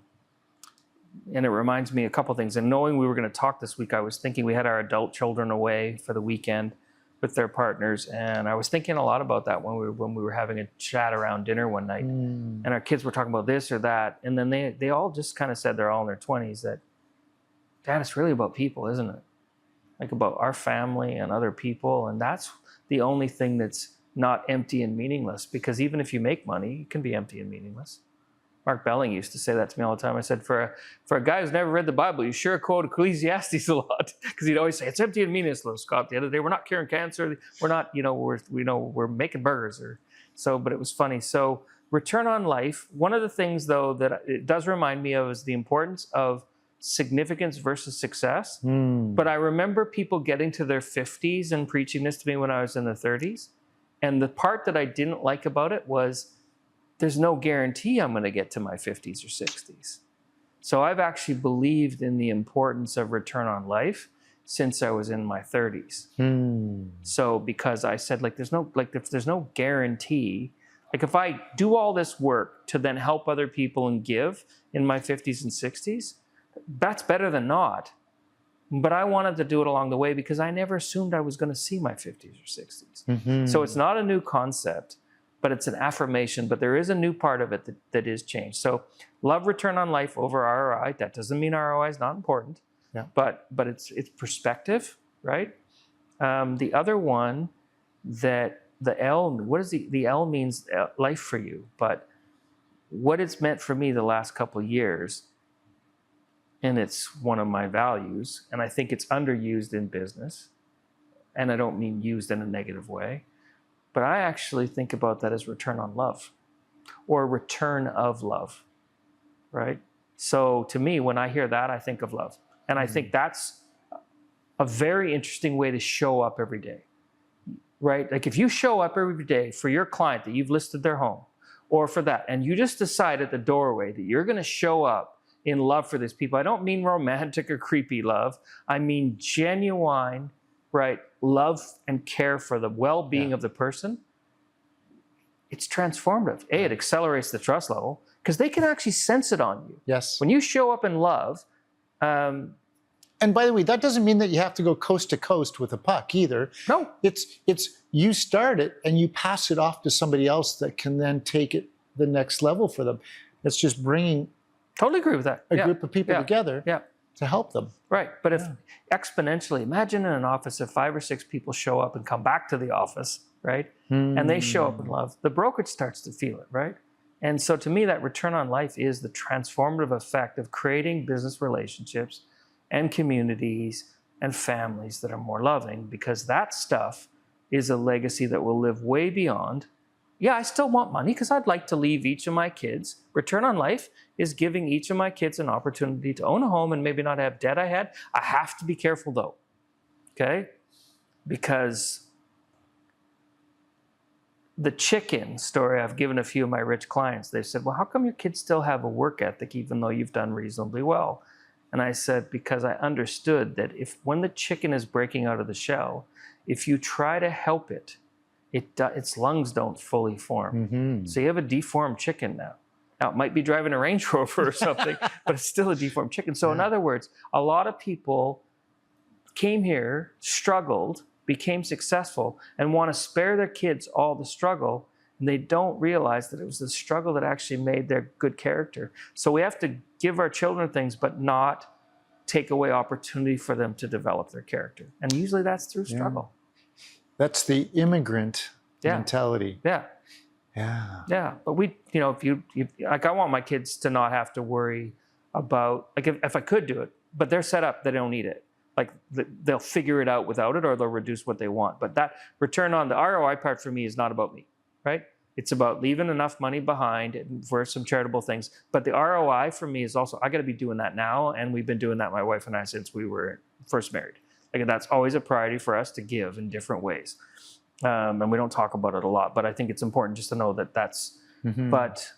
it reminds me a couple things. And knowing we were going to talk this week, I was thinking we had our adult children away for the weekend with their partners, and I was thinking a lot about that when we were having a chat around dinner one night, and our kids were talking about this or that, and then they all just kind of said, they're all in their 20s, that, Dad, it's really about people, isn't it? Like about our family and other people, and that's the only thing that's not empty and meaningless. Because even if you make money, it can be empty and meaningless. Mark Belling used to say that to me all the time. I said, for a guy who's never read the Bible, you sure quote Ecclesiastes a lot, because he'd always say it's empty and meaningless. Scott, the other day, we're not curing cancer. We're not, we're making burgers but it was funny. So return on life. One of the things though that it does remind me of is the importance of significance versus success. But I remember people getting to their 50s and preaching this to me when I was in the 30s. And the part that I didn't like about it was, there's no guarantee I'm going to get to my 50s or 60s. So I've actually believed in the importance of return on life since I was in my 30s. So because I said, if there's no guarantee, like if I do all this work to then help other people and give in my 50s and 60s, that's better than not. But I wanted to do it along the way because I never assumed I was going to see my 50s or 60s. So it's not a new concept, but it's an affirmation. But there is a new part of it that is changed. So love return on life over ROI. That doesn't mean ROI is not important, but it's perspective, right? The other one, that the L, what is the L means life for you, but what it's meant for me the last couple of years, and it's one of my values, and I think it's underused in business, and I don't mean used in a negative way, but I actually think about that as return on love or return of love, right? So to me, when I hear that, I think of love. And I think that's a very interesting way to show up every day, right? Like if you show up every day for your client that you've listed their home or for that, and you just decide at the doorway that you're going to show up in love for these people. I don't mean romantic or creepy love. I mean genuine, right? Love and care for the well-being of the person. It's transformative. It accelerates the trust level because they can actually sense it on you. Yes. When you show up in love, and by the way, that doesn't mean that you have to go coast to coast with a puck either. No. It's you start it and you pass it off to somebody else that can then take it the next level for them. It's just bringing Totally agree with that. a group of people together to help them. Right. But if exponentially, imagine in an office if 5 or 6 people show up and come back to the office, right? And they show up in love, the brokerage starts to feel it, right? And so to me, that return on life is the transformative effect of creating business relationships and communities and families that are more loving, because that stuff is a legacy that will live way beyond. Yeah, I still want money because I'd like to leave each of my kids. Return on life is giving each of my kids an opportunity to own a home and maybe not have debt I had. I have to be careful though, okay? Because the chicken story, I've given a few of my rich clients, they said, well, how come your kids still have a work ethic even though you've done reasonably well? And I said, because I understood that when the chicken is breaking out of the shell, if you try to help it, its lungs don't fully form. So you have a deformed chicken now. Now, it might be driving a Range Rover or something, but it's still a deformed chicken. So in other words, a lot of people came here, struggled, became successful, and want to spare their kids all the struggle, and they don't realize that it was the struggle that actually made their good character. So we have to give our children things, but not take away opportunity for them to develop their character. And usually that's through struggle. That's the immigrant mentality. Yeah. But we, if you like, I want my kids to not have to worry about, like, if I could do it, but they're set up, they don't need it. Like they'll figure it out without it, or they'll reduce what they want. But that return on the ROI part for me is not about me, right? It's about leaving enough money behind for some charitable things. But the ROI for me is also, I got to be doing that now. And we've been doing that, my wife and I, since we were first married. Like, that's always a priority for us to give in different ways. And we don't talk about it a lot, but I think it's important just to know that that's, but.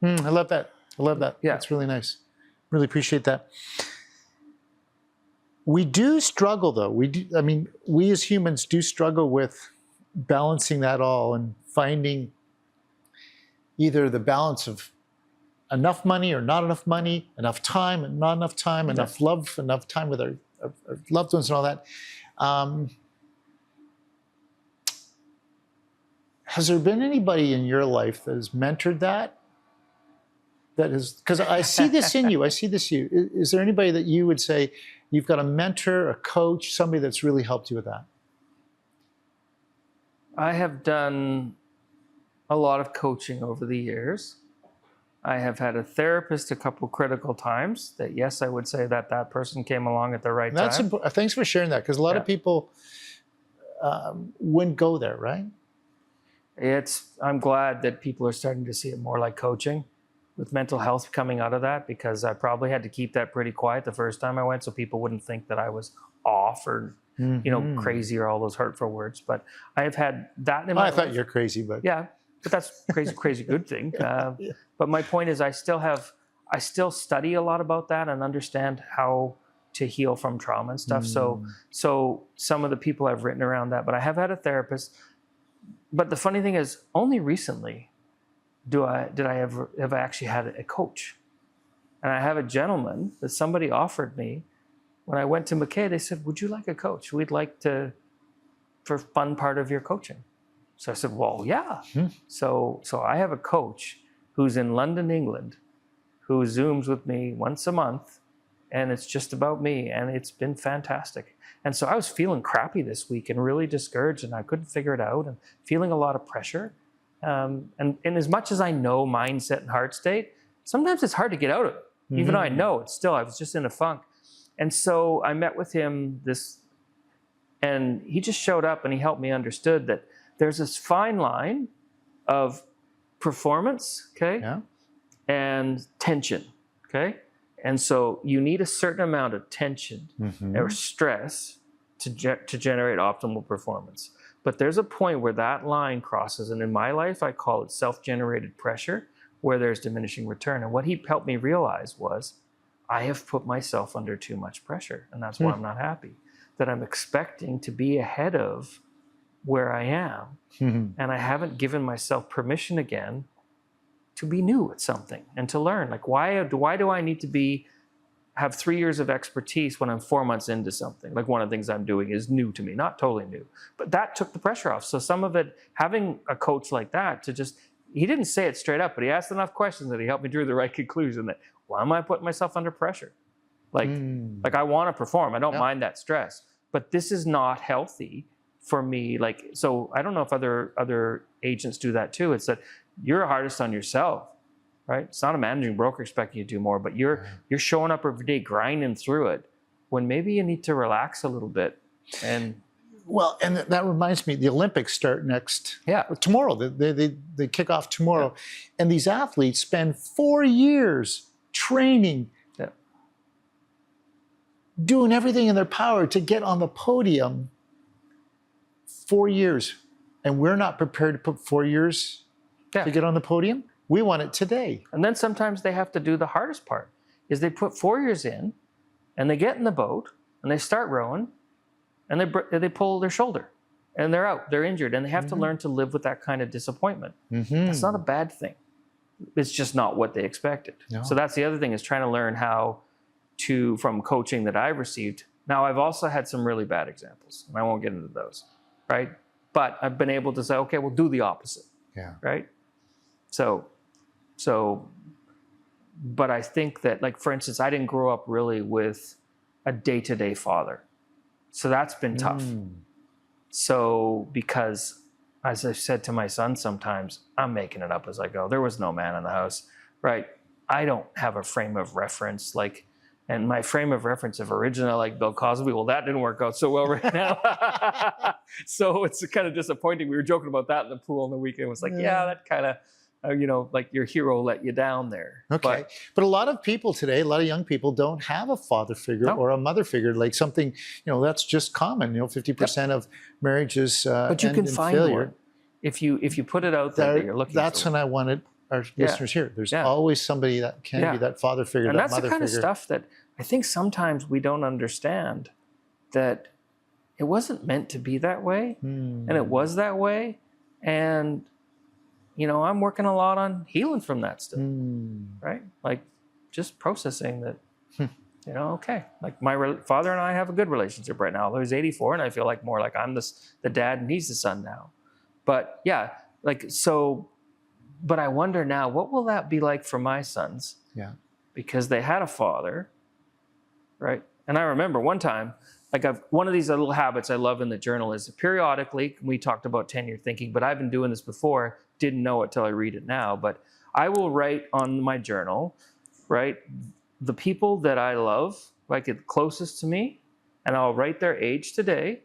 I love that. I love that. Yeah. That's really nice. Really appreciate that. We do struggle though. We as humans do struggle with balancing that all and finding either the balance of enough money or not enough money, enough time and not enough time, enough love, enough time with our loved ones and all that. Has there been anybody in your life that has mentored that? That is, because I see this in you. I see this in you. Is there anybody that you would say you've got a mentor, a coach, somebody that's really helped you with that? I have done a lot of coaching over the years. I have had a therapist a couple critical times that, yes, I would say that person came along at the right time. Thanks for sharing that, because a lot of people wouldn't go there, right? I'm glad that people are starting to see it more like coaching, with mental health coming out of that, because I probably had to keep that pretty quiet the first time I went so people wouldn't think that I was off or crazy or all those hurtful words. But I have had that in my life. I thought you're crazy, but yeah, but that's crazy good thing. But my point is, I still study a lot about that and understand how to heal from trauma and stuff. So some of the people I've written around that, but I have had a therapist. But the funny thing is, only recently did I have actually had a coach. And I have a gentleman that somebody offered me when I went to McKay. They said, "Would you like a coach? We'd like for fun part of your coaching." So I said, "Well, yeah." So I have a coach who's in London, England, who Zooms with me once a month, and it's just about me, and it's been fantastic. And so I was feeling crappy this week and really discouraged, and I couldn't figure it out and feeling a lot of pressure. And as much as I know mindset and heart state, sometimes it's hard to get out of it. Even though I know it's still, I was just in a funk. And so I met with him and he just showed up and he helped me understood that there's this fine line of performance, okay, and tension, okay? And so you need a certain amount of tension or stress to generate optimal performance. But there's a point where that line crosses, and in my life, I call it self-generated pressure, where there's diminishing return. And what he helped me realize was, I have put myself under too much pressure, and that's why I'm not happy. That I'm expecting to be ahead of where I am, and I haven't given myself permission again to be new at something and to learn. Like, why do I need to have 3 years of expertise when I'm 4 months into something? Like, one of the things I'm doing is new to me, not totally new, but that took the pressure off. So some of it, having a coach like that to just, he didn't say it straight up, but he asked enough questions that he helped me draw the right conclusion that, why am I putting myself under pressure? Like I want to perform. I don't mind that stress, but this is not healthy for me. Like, so I don't know if other agents do that too. It's that you're hardest on yourself, right? It's not a managing broker expecting you to do more, but you're showing up every day, grinding through it, when maybe you need to relax a little bit. And well, and that reminds me, the Olympics start tomorrow. They kick off tomorrow, and these athletes spend 4 years training, doing everything in their power to get on the podium. 4 years, and we're not prepared to put 4 years to get on the podium. We want it today. And then sometimes they have to do the hardest part, is they put 4 years in, and they get in the boat, and they start rowing, and they pull their shoulder, and they're out, they're injured, and they have to learn to live with that kind of disappointment. It's not a bad thing. It's just not what they expected. No. So that's the other thing, is trying to learn how to, from coaching that I've received. Now, I've also had some really bad examples, and I won't get into those, right? But I've been able to say, okay, we'll do the opposite. Right? So, but I think that, like, for instance, I didn't grow up really with a day-to-day father. So that's been tough. So, because, as I've said to my son sometimes, I'm making it up as I go. There was no man in the house, right? I don't have a frame of reference, like, and my frame of reference of original, like Bill Cosby, well, that didn't work out so well right now. So it's kind of disappointing. We were joking about that in the pool on the weekend. It was like, that kind of, like your hero let you down there. Okay. But a lot of people today, a lot of young people don't have a father figure or a mother figure, like something, that's just common. 50% of marriages but you can find failure. One. If you put it out there that you're looking that's for. when I wanted our listeners here. There's always somebody that can be that father figure, and that that's mother the kind figure. of stuff that I think sometimes we don't understand, that it wasn't meant to be that way, and it was that way. And, I'm working a lot on healing from that still, right? Like, just processing that, okay. Like, my father and I have a good relationship right now. Although he's 84, and I feel like more like I'm the dad and he's the son now. But but I wonder now, what will that be like for my sons? Yeah. Because they had a father, right? And I remember one time, like, one of these little habits I love in the journal is periodically, we talked about 10-year thinking, but I've been doing this before, didn't know it till I read it now, but I will write on my journal, right, the people that I love, like the closest to me, and I'll write their age today,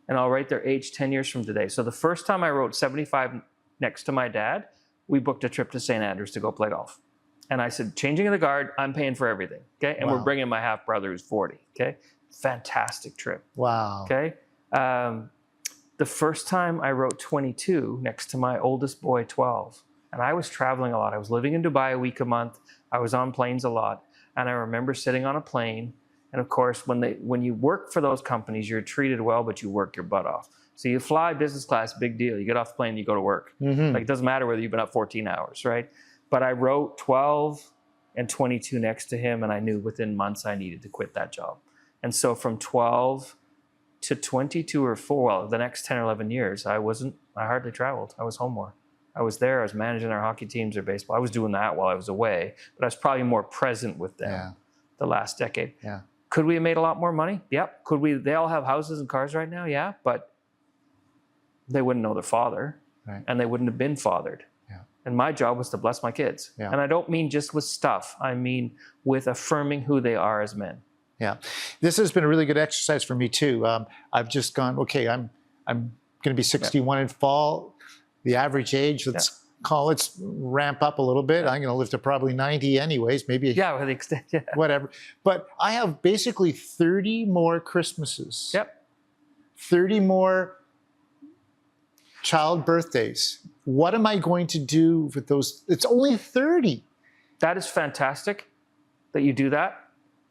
and I'll write their age 10 years from today. So the first time I wrote 75 next to my dad, we booked a trip to St. Andrews to go play golf. And I said, changing of the guard, I'm paying for everything, okay? And we're bringing my half brother who's 40, okay? Fantastic trip. Wow. Okay? The first time I wrote 22 next to my oldest boy, 12. And I was traveling a lot. I was living in Dubai a week a month. I was on planes a lot. And I remember sitting on a plane. And of course, when you work for those companies, you're treated well, but you work your butt off. So you fly business class, big deal. You get off the plane, you go to work. Like, it doesn't matter whether you've been up 14 hours, right? But I wrote 12 and 22 next to him, and I knew within months I needed to quit that job. And so from 12 to 22 or 4, well, the next 10 or 11 years, I hardly traveled. I was home more. I was there. I was managing their hockey teams or baseball. I was doing that while I was away, but I was probably more present with them the last decade. Yeah. Could we have made a lot more money? Yep. Could we? They all have houses and cars right now? Yeah. But they wouldn't know their father, and they wouldn't have been fathered. Yeah. And my job was to bless my kids. Yeah. And I don't mean just with stuff. I mean with affirming who they are as men. Yeah. This has been a really good exercise for me too. I've just gone, okay, I'm going to be 61 in fall. The average age, let's call it, ramp up a little bit. I'm going to live to probably 90 anyways, maybe. To the extent, whatever. But I have basically 30 more Christmases 30 more child birthdays. What am I going to do with those? It's only 30. That is fantastic that you do that.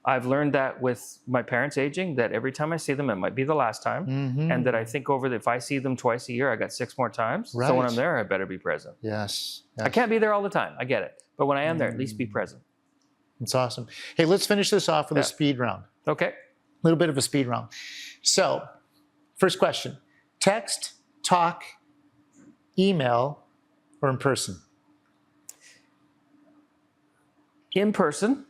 I've learned that with my parents aging, that every time I see them, it might be the last time. And that I think if I see them twice a year, I got 6 more times. Right. So when I'm there, I better be present. Yes. I can't be there all the time. I get it. But when I am there, at least be present. It's awesome. Hey, let's finish this off with a speed round. Okay. A little bit of a speed round. So, first question. Text, talk, email, or in person? In person,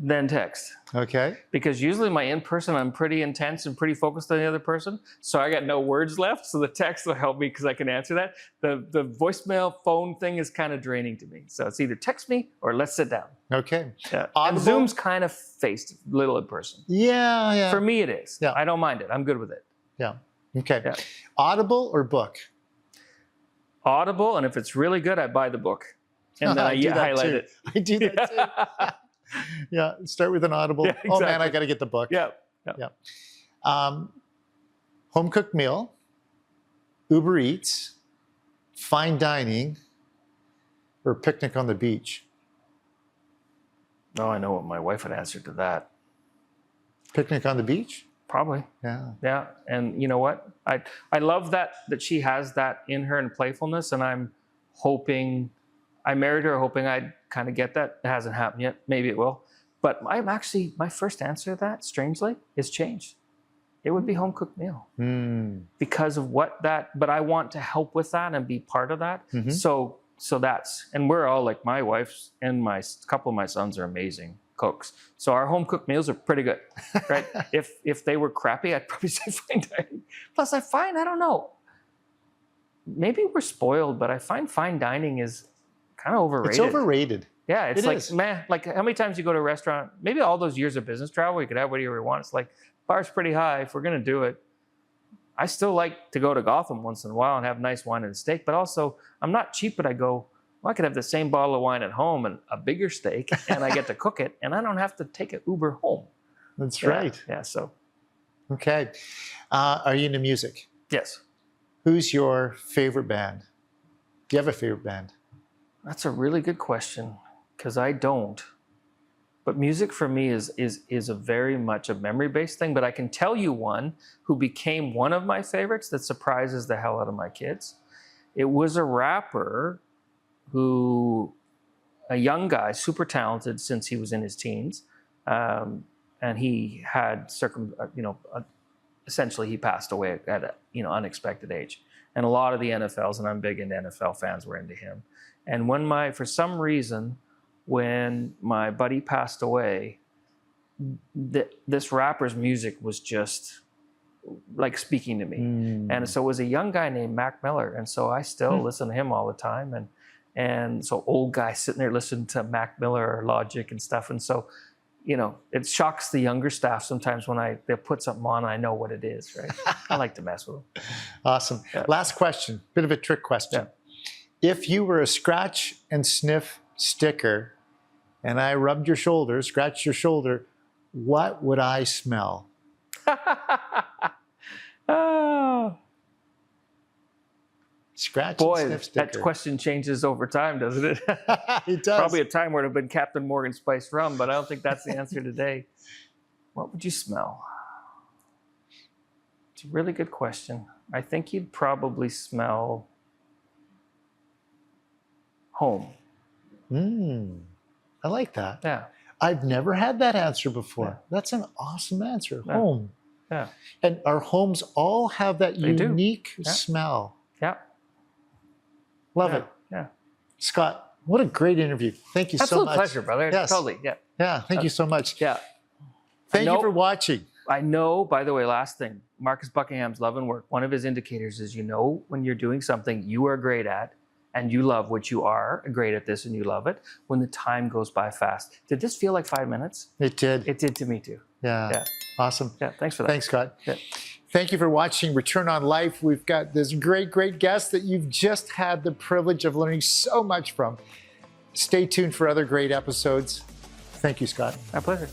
then text. Okay. Because usually my in-person, I'm pretty intense and pretty focused on the other person. So I got no words left. So the text will help me because I can answer that. The voicemail phone thing is kind of draining to me. So it's either text me or let's sit down. Okay. Yeah. And Audible? Zoom's kind of faced a little in person. Yeah. For me, it is. Yeah. I don't mind it. I'm good with it. Yeah. Okay. Yeah. Audible or book? Audible, and if it's really good, I buy the book. And then I do that highlight too. it. I do that too. Yeah. Start with an Audible. Yeah, Oh man, exactly. I got to get the book. Yeah. Home cooked meal, Uber Eats, fine dining, or picnic on the beach? Oh, I know what my wife would answer to that. Picnic on the beach? Probably. Yeah. Yeah. And you know what? I love that she has that in her and playfulness. And I'm hoping, I married her hoping I'd kind of get that. It hasn't happened yet. Maybe it will. But my first answer to that, strangely, is changed. It would be home cooked meal. Because of but I want to help with that and be part of that. So and we're all like, my wife's and a couple of my sons are amazing cooks. So our home cooked meals are pretty good, right? If they were crappy, I'd probably say fine dining. Plus I don't know. Maybe we're spoiled, but I find fine dining is kind of overrated. It's overrated. Yeah, it's It like, is. man, like how many times you go to a restaurant, maybe all those years of business travel, you could have whatever you want. It's like, bar's pretty high if we're going to do it. I still like to go to Gotham once in a while and have nice wine and steak, but also I'm not cheap, but I go, well, I could have the same bottle of wine at home and a bigger steak, and I get to cook it, and I don't have to take an Uber home. That's right. Yeah, so. Okay. Are you into music? Yes. Who's your favorite band? Do you have a favorite band? That's a really good question, because I don't. But music for me is a very much a memory-based thing, but I can tell you one who became one of my favorites that surprises the hell out of my kids. It was a rapper a young guy, super talented since he was in his teens. And he had essentially he passed away at a unexpected age. And a lot of the NFLs, and I'm big into NFL fans, were into him. And for some reason, when my buddy passed away, this rapper's music was just like speaking to me. And so it was a young guy named Mac Miller. And so I still listen to him all the time. And so old guy sitting there listening to Mac Miller or Logic and stuff. And so, it shocks the younger staff sometimes when they put something on and I know what it is, right? I like to mess with them. Awesome. Yeah. Last question, bit of a trick question. Yeah. If you were a scratch and sniff sticker and I rubbed your shoulder, scratched your shoulder, what would I smell? Oh. Scratch Boy, and sniff sticker. that question changes over time, doesn't it? It does. Probably a time where it would have been Captain Morgan Spiced Rum, but I don't think that's the answer today. What would you smell? It's a really good question. I think you'd probably smell home. I like that. Yeah. I've never had that answer before. Yeah. That's an awesome answer. Yeah. Home. Yeah. And our homes all have that They do. unique Yeah. smell. Yeah. Love Yeah. it. Yeah. Scott, what a great interview. Thank you so Absolute much. pleasure, brother. Yes. Totally. Yeah. Yeah, thank you so much. Yeah. Thank you know- for watching. I know, by the way, last thing, Marcus Buckingham's Love and Work, one of his indicators is when you're doing something you are great at and you love what you are great at this and you love it, when the time goes by fast. Did this feel like 5 minutes? It did. It did to me too. Yeah. Yeah. Awesome. Yeah, thanks for that. Thanks, Scott. Yeah. Thank you for watching Return on Life. We've got this great guest that you've just had the privilege of learning so much from. Stay tuned for other great episodes. Thank you, Scott. My pleasure.